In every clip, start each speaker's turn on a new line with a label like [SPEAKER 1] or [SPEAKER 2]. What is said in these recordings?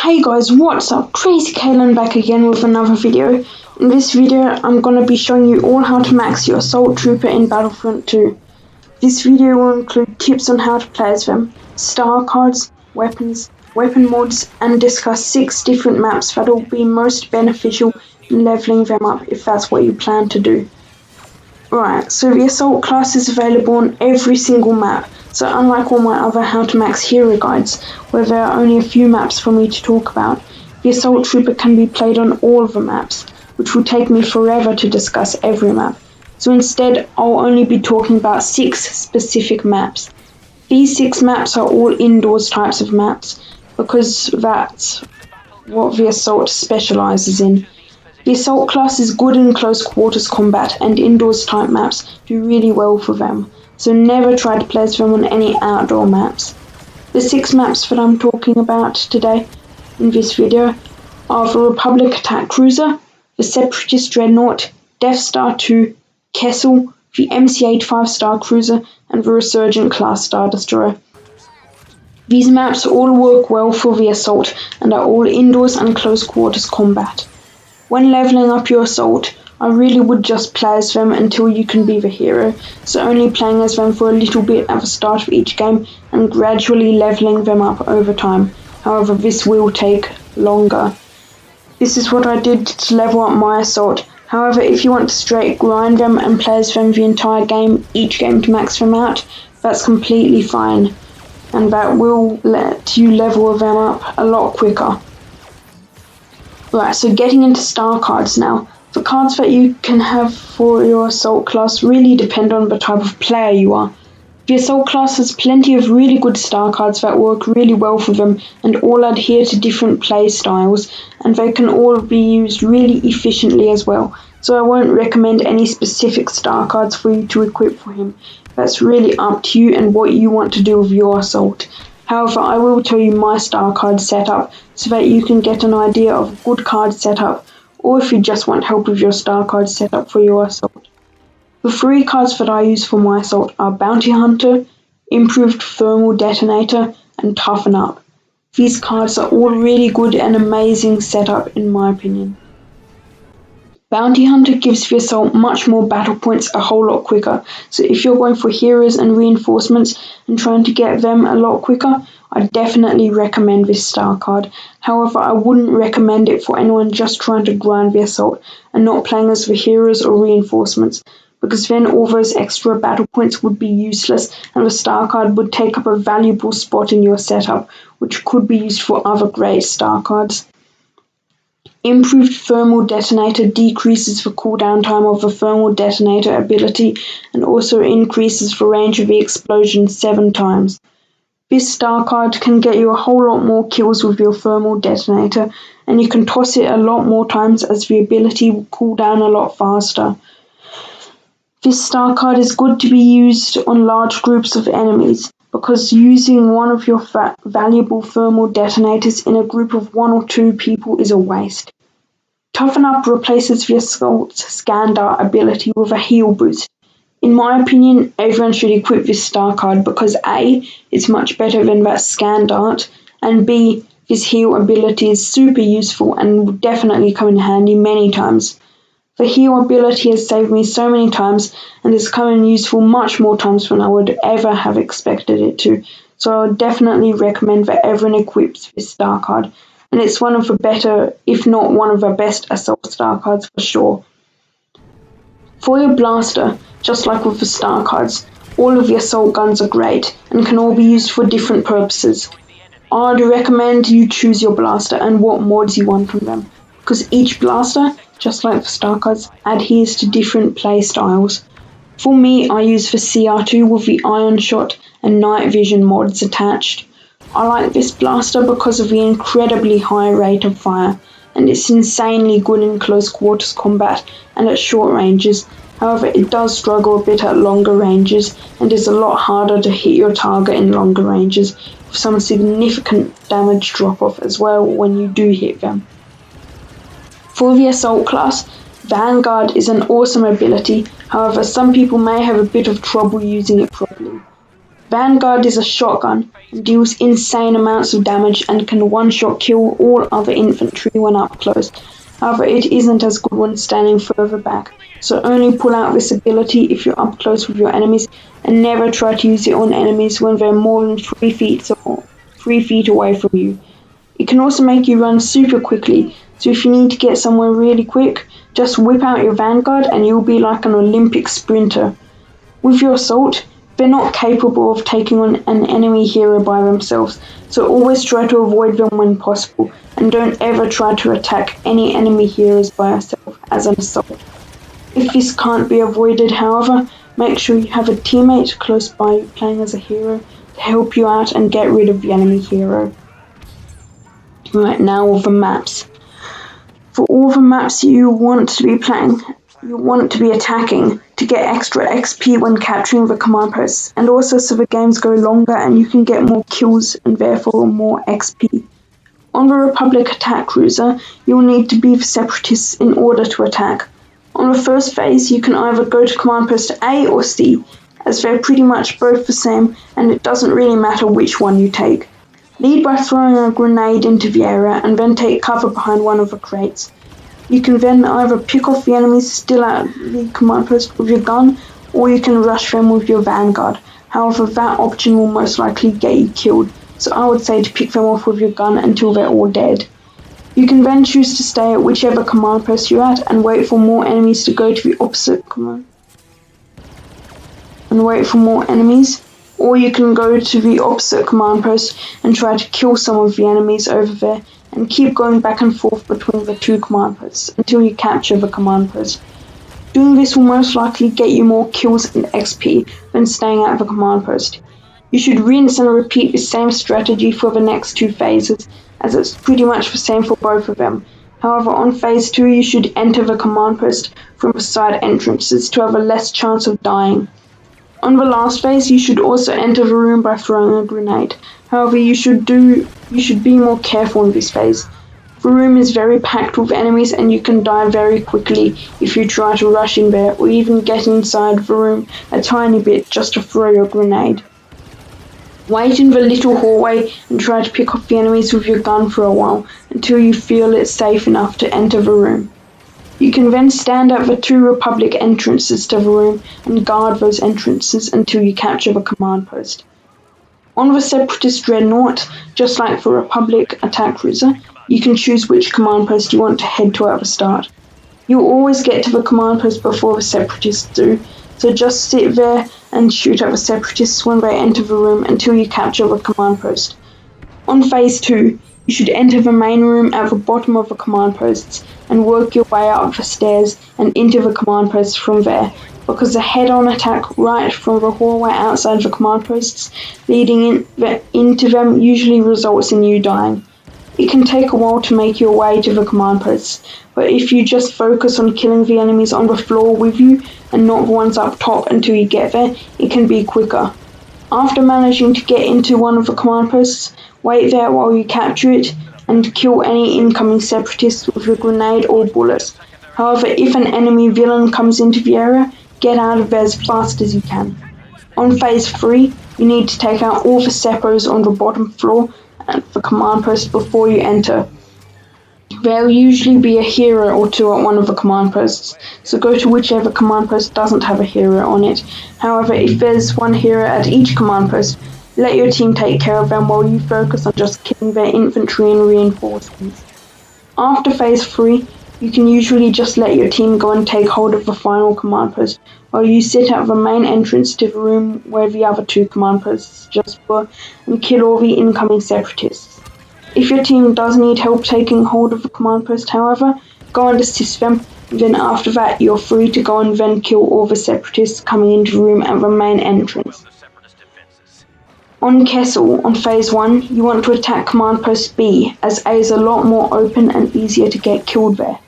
[SPEAKER 1] Hey guys, what's up? Crazy Kae-len back again with another video. In this video, I'm gonna be showing you all how to max your Assault Trooper in Battlefront 2. This video will include tips on how to play as them, star cards, weapons, weapon mods, and discuss 6 different maps that will be most beneficial in leveling them up if that's what you plan to do. Right, so the Assault class is available on every single map, so unlike all my other how to max hero guides, where there are only a few maps for me to talk about, the Assault Trooper can be played on all of the maps, which will take me forever to discuss every map. So instead, I'll only be talking about 6 specific maps. These 6 maps are all indoors types of maps, because that's what the Assault specialises in. The Assault class is good in close quarters combat, and indoors type maps do really well for them, so never try to play as them on any outdoor maps. The 6 maps that I'm talking about today in this video are the Republic Attack Cruiser, the Separatist Dreadnought, Death Star 2, Kessel, the MC-8 5-star cruiser, and the Resurgent class Star Destroyer. These maps all work well for the Assault and are all indoors and close quarters combat. When leveling up your Assault, I really would just play as them until you can be the hero, so only playing as them for a little bit at the start of each game and gradually leveling them up over time. However, this will take longer. This is what I did to level up my Assault. However, if you want to straight grind them and play as them the entire game, each game to max them out, that's completely fine, and that will let you level them up a lot quicker. Right, so getting into star cards now. The cards that you can have for your Assault class really depend on the type of player you are. The Assault class has plenty of really good star cards that work really well for them and all adhere to different play styles, and they can all be used really efficiently as well. So I won't recommend any specific star cards for you to equip for him. That's really up to you and what you want to do with your Assault. However, I will tell you my star card setup so that you can get an idea of a good card setup, or if you just want help with your star card setup for your Assault. The 3 cards that I use for my Assault are Bounty Hunter, Improved Thermal Detonator, and Toughen Up. These cards are all really good and amazing setup in my opinion. Bounty Hunter gives the Assault much more battle points a whole lot quicker, so if you're going for heroes and reinforcements and trying to get them a lot quicker, I definitely recommend this star card. However, I wouldn't recommend it for anyone just trying to grind the Assault and not playing as the heroes or reinforcements, because then all those extra battle points would be useless and the star card would take up a valuable spot in your setup, which could be used for other great star cards. Improved Thermal Detonator decreases the cooldown time of the Thermal Detonator ability and also increases the range of the explosion 7 times. This star card can get you a whole lot more kills with your Thermal Detonator, and you can toss it a lot more times as the ability will cool down a lot faster. This star card is good to be used on large groups of enemies, because using one of your valuable Thermal Detonators in a group of 1 or 2 people is a waste. Toughen Up replaces the Assault's Scan Dart ability with a heal boost. In my opinion, everyone should equip this star card because A, it's much better than that Scan Dart, and B, this heal ability is super useful and will definitely come in handy many times. The heal ability has saved me so many times and has come in useful much more times than I would ever have expected it to, so I would definitely recommend that everyone equips this star card, and it's one of the better, if not one of the best Assault star cards for sure. For your blaster, just like with the star cards, all of the Assault guns are great and can all be used for different purposes. I'd recommend you choose your blaster and what mods you want from them, because each blaster, just like the star cards, adheres to different play styles. For me, I use the CR2 with the Iron Shot and Night Vision mods attached. I like this blaster because of the incredibly high rate of fire, and it's insanely good in close quarters combat and at short ranges. However, it does struggle a bit at longer ranges and is a lot harder to hit your target in longer ranges, with some significant damage drop off as well when you do hit them. For the Assault class, Vanguard is an awesome ability, however some people may have a bit of trouble using it properly. Vanguard is a shotgun and deals insane amounts of damage and can one-shot kill all other infantry when up close. However, it isn't as good when standing further back, so only pull out this ability if you're up close with your enemies, and never try to use it on enemies when they're more than 3 feet away from you. It can also make you run super quickly, so if you need to get somewhere really quick, just whip out your Vanguard and you'll be like an Olympic sprinter. With your assault, they're not capable of taking on an enemy hero by themselves, so always try to avoid them when possible, and don't ever try to attack any enemy heroes by yourself as an assault. If this can't be avoided, however, make sure you have a teammate close by you playing as a hero to help you out and get rid of the enemy hero. Right, now all the maps. For all the maps you want to be playing, you want to be attacking to get extra XP when capturing the command posts, and also so the games go longer and you can get more kills and therefore more XP. On the Republic attack cruiser, you'll need to be the Separatists in order to attack. On the first phase, you can either go to command post A or C, as they're pretty much both the same and it doesn't really matter which one you take. Lead by throwing a grenade into the area and then take cover behind one of the crates. You can then either pick off the enemies still at the command post with your gun, or you can rush them with your Vanguard. However, that option will most likely get you killed, so I would say to pick them off with your gun until they're all dead. You can then choose to stay at whichever command post you're at and wait for more enemies to go to the opposite command. Or you can go to the opposite command post and try to kill some of the enemies over there, and keep going back and forth between the two command posts until you capture the command post. Doing this will most likely get you more kills and XP than staying at the command post. You should rinse and repeat the same strategy for the next two phases, as it's pretty much the same for both of them. However, on phase 2 you should enter the command post from the side entrances to have a less chance of dying. On the last phase, you should also enter the room by throwing a grenade. However, you should be more careful in this phase. The room is very packed with enemies and you can die very quickly if you try to rush in there or even get inside the room a tiny bit just to throw your grenade. Wait in the little hallway and try to pick off the enemies with your gun for a while until you feel it's safe enough to enter the room. You can then stand at the two Republic entrances to the room and guard those entrances until you capture the command post. On the Separatist Dreadnought, just like the Republic attack cruiser, you can choose which command post you want to head to at the start. You'll always get to the command post before the Separatists do, so just sit there and shoot at the Separatists when they enter the room until you capture the command post. On phase 2, you should enter the main room at the bottom of the command posts and work your way up the stairs and into the command posts from there, because a head-on attack right from the hallway outside the command posts leading into them usually results in you dying. It can take a while to make your way to the command posts, but if you just focus on killing the enemies on the floor with you and not the ones up top until you get there, it can be quicker. After managing to get into one of the command posts, wait there while you capture it and kill any incoming separatists with a grenade or bullets. However, if an enemy villain comes into the area, get out of there as fast as you can. On phase 3, you need to take out all the Seppos on the bottom floor and the command post before you enter. There will usually be a hero or two at one of the command posts, so go to whichever command post doesn't have a hero on it. However, if there's one hero at each command post, let your team take care of them while you focus on just killing their infantry and reinforcements. After phase 3, you can usually just let your team go and take hold of the final command post, while you sit at the main entrance to the room where the other two command posts just were and kill all the incoming separatists. If your team does need help taking hold of the command post, however, go and assist them, and then after that you're free to go and then kill all the separatists coming into the room at the main entrance. On Kessel, on phase 1, you want to attack command post B, as A is a lot more open and easier to get killed there.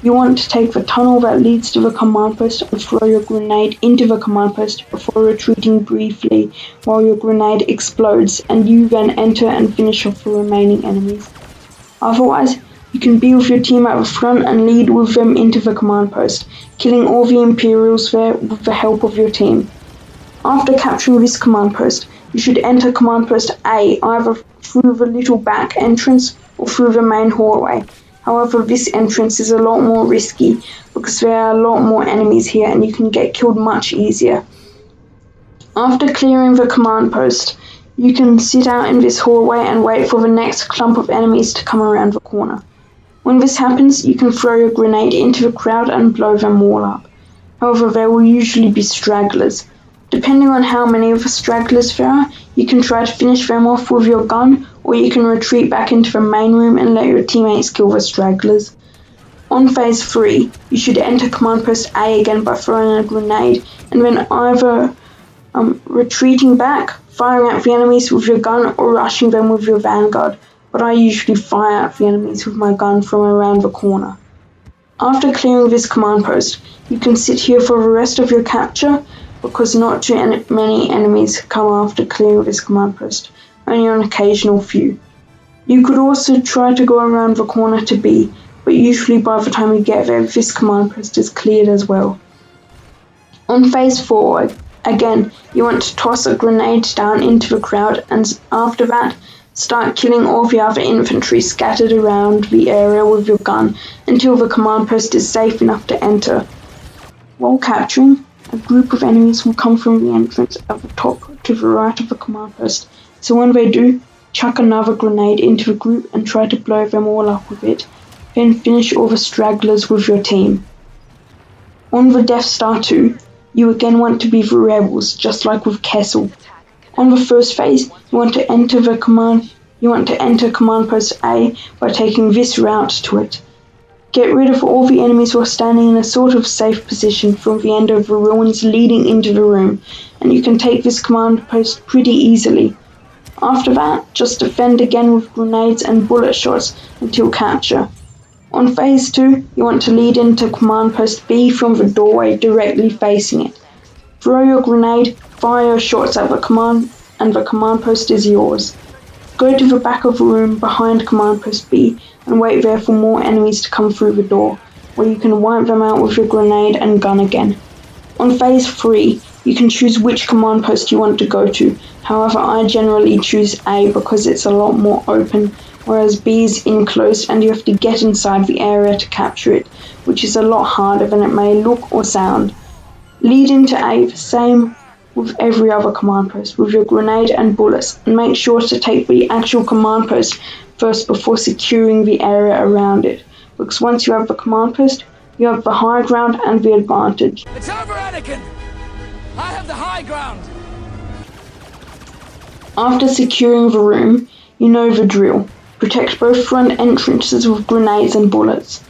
[SPEAKER 1] You want to take the tunnel that leads to the command post and throw your grenade into the command post before retreating briefly while your grenade explodes, and you then enter and finish off the remaining enemies. Otherwise, you can be with your team at the front and lead with them into the command post, killing all the Imperials there with the help of your team. After capturing this command post, you should enter command post A either through the little back entrance or through the main hallway. However, this entrance is a lot more risky because there are a lot more enemies here and you can get killed much easier. After clearing the command post, you can sit out in this hallway and wait for the next clump of enemies to come around the corner. When this happens, you can throw your grenade into the crowd and blow them all up. However, there will usually be stragglers. Depending on how many of the stragglers there are, you can try to finish them off with your gun, or you can retreat back into the main room and let your teammates kill the stragglers. On phase 3, you should enter command post A again by throwing a grenade, and then either retreating back, firing at the enemies with your gun, or rushing them with your Vanguard, but I usually fire at the enemies with my gun from around the corner. After clearing this command post, you can sit here for the rest of your capture, because not too many enemies come after clearing this command post, only an occasional few. You could also try to go around the corner to B, but usually by the time you get there, this command post is cleared as well. On phase 4, again, you want to toss a grenade down into the crowd, and after that, start killing all the other infantry scattered around the area with your gun until the command post is safe enough to enter. While capturing, a group of enemies will come from the entrance at the top to the right of the command post, so when they do, chuck another grenade into the group and try to blow them all up with it, then finish all the stragglers with your team. On the Death Star 2, you again want to be the rebels, just like with Kessel. On the first phase, you want to enter command post A by taking this route to it. Get rid of all the enemies who are standing in a sort of safe position from the end of the ruins leading into the room, and you can take this command post pretty easily. After that, just defend again with grenades and bullet shots until capture. On phase 2, you want to lead into command post B from the doorway directly facing it. Throw your grenade, fire your shots at the command, and the command post is yours. Go to the back of the room behind command post B and wait there for more enemies to come through the door, where you can wipe them out with your grenade and gun again. On phase 3, you can choose which command post you want to go to. However, I generally choose A because it's a lot more open, whereas B is enclosed and you have to get inside the area to capture it, which is a lot harder than it may look or sound. Lead into A the same with every other command post with your grenade and bullets, and make sure to take the actual command post first before securing the area around it, because once you have the command post, you have the high ground and the advantage.
[SPEAKER 2] It's over, Anakin! I have the high ground!
[SPEAKER 1] After securing the room, you know the drill. Protect both front entrances with grenades and bullets.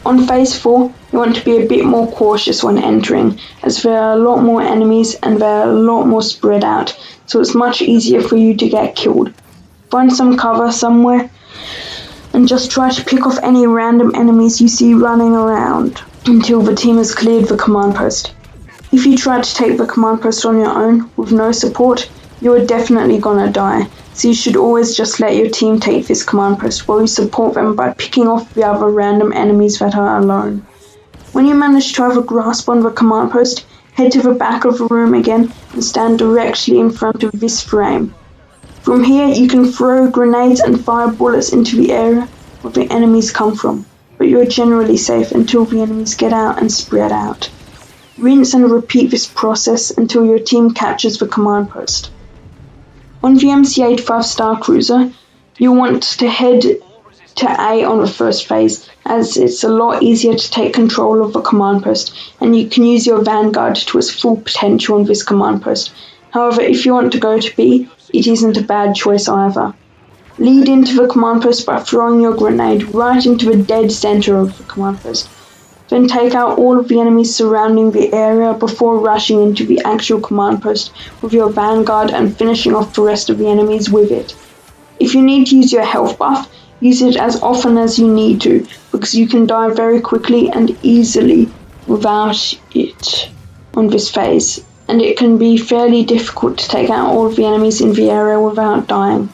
[SPEAKER 1] On phase 4, you want to be a bit more cautious when entering, as there are a lot more enemies and they are a lot more spread out, so it's much easier for you to get killed. Find some cover somewhere and just try to pick off any random enemies you see running around until the team has cleared the command post. If you try to take the command post on your own with no support, you are definitely gonna die, so you should always just let your team take this command post while you support them by picking off the other random enemies that are alone. When you manage to have a grasp on the command post, head to the back of the room again and stand directly in front of this frame. From here you can throw grenades and fire bullets into the area where the enemies come from, but you are generally safe until the enemies get out and spread out. Rinse and repeat this process until your team captures the command post. On the MC-8 5-star cruiser, you want to head to A on the first phase, as it's a lot easier to take control of the command post, and you can use your Vanguard to its full potential on this command post. However, if you want to go to B, it isn't a bad choice either. Lead into the command post by throwing your grenade right into the dead center of the command post. Then take out all of the enemies surrounding the area before rushing into the actual command post with your Vanguard and finishing off the rest of the enemies with it. If you need to use your health buff, use it as often as you need to, because you can die very quickly and easily without it on this phase, and it can be fairly difficult to take out all of the enemies in the area without dying.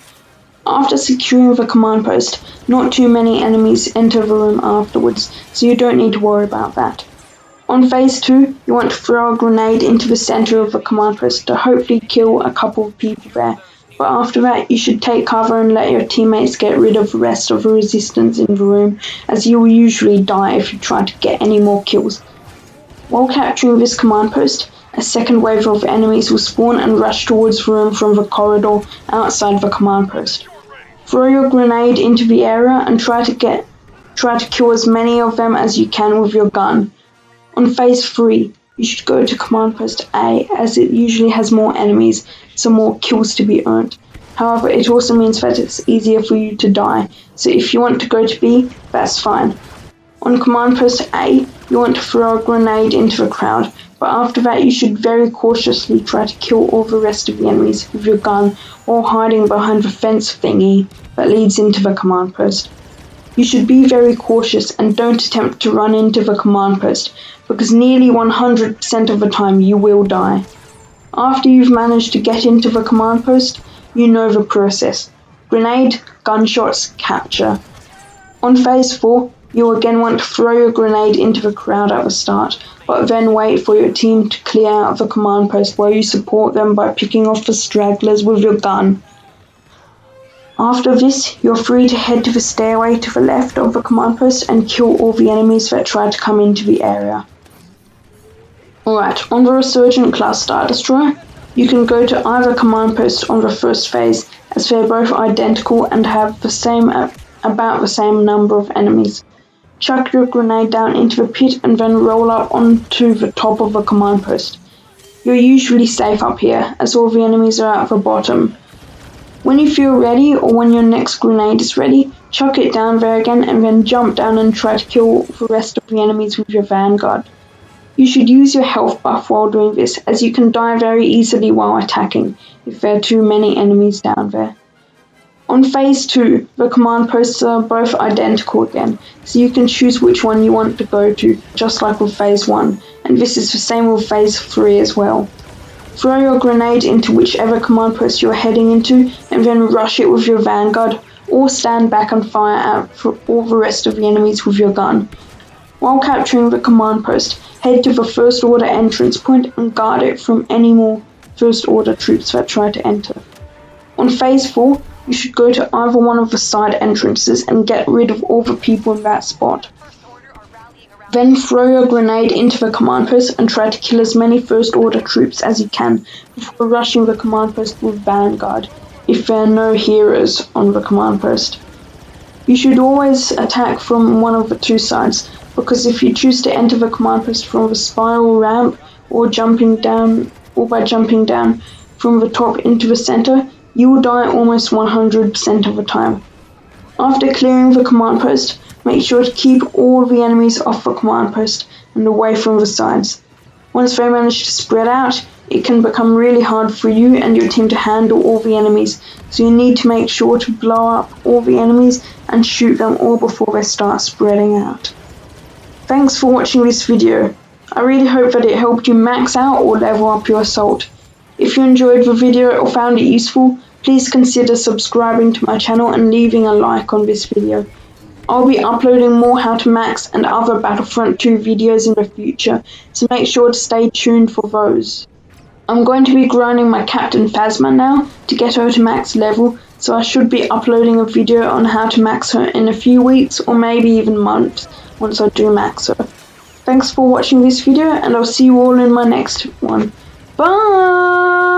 [SPEAKER 1] After securing the command post, not too many enemies enter the room afterwards, so you don't need to worry about that. On phase 2, you want to throw a grenade into the center of the command post to hopefully kill a couple of people there. But after that, you should take cover and let your teammates get rid of the rest of the resistance in the room, as you will usually die if you try to get any more kills. While capturing this command post, a second wave of enemies will spawn and rush towards the room from the corridor outside the command post. Throw your grenade into the area and try to kill as many of them as you can with your gun. On phase 3, you should go to command post A, as it usually has more enemies, so more kills to be earned. However, it also means that it's easier for you to die, so if you want to go to B, that's fine. On command post A, you want to throw a grenade into the crowd, but after that you should very cautiously try to kill all the rest of the enemies with your gun or hiding behind the fence thingy that leads into the command post. You should be very cautious and don't attempt to run into the command post, because nearly 100% of the time you will die. After you've managed to get into the command post, you know the process. Grenade, gunshots, capture. On phase 4, you again want to throw your grenade into the crowd at the start, but then wait for your team to clear out the command post while you support them by picking off the stragglers with your gun. After this, you're free to head to the stairway to the left of the command post and kill all the enemies that try to come into the area. Alright, on the Resurgent class Star Destroyer, you can go to either command post on the first phase, as they're both identical and have about the same number of enemies. Chuck your grenade down into the pit and then roll up onto the top of the command post. You're usually safe up here, as all the enemies are at the bottom. When you feel ready, or when your next grenade is ready, chuck it down there again and then jump down and try to kill the rest of the enemies with your Vanguard. You should use your health buff while doing this, as you can die very easily while attacking if there are too many enemies down there. On phase 2, the command posts are both identical again, so you can choose which one you want to go to, just like with phase 1, and this is the same with phase 3 as well. Throw your grenade into whichever command post you're heading into, and then rush it with your Vanguard, or stand back and fire out for all the rest of the enemies with your gun. While capturing the command post, head to the First Order entrance point and guard it from any more First Order troops that try to enter. On phase 4, you should go to either one of the side entrances and get rid of all the people in that spot. Then throw your grenade into the command post and try to kill as many First Order troops as you can before rushing the command post with Vanguard, if there are no heroes on the command post. You should always attack from one of the two sides, because if you choose to enter the command post from the spiral ramp or by jumping down from the top into the center, you will die almost 100% of the time. After clearing the command post, make sure to keep all the enemies off the command post and away from the sides. Once they manage to spread out, it can become really hard for you and your team to handle all the enemies, so you need to make sure to blow up all the enemies and shoot them all before they start spreading out. Thanks for watching this video. I really hope that it helped you max out or level up your assault. If you enjoyed the video or found it useful, please consider subscribing to my channel and leaving a like on this video. I'll be uploading more How to Max and other Battlefront 2 videos in the future, so make sure to stay tuned for those. I'm going to be grinding my Captain Phasma now to get her to max level, so I should be uploading a video on how to max her in a few weeks or maybe even months once I do max her. Thanks for watching this video, and I'll see you all in my next one. Bye!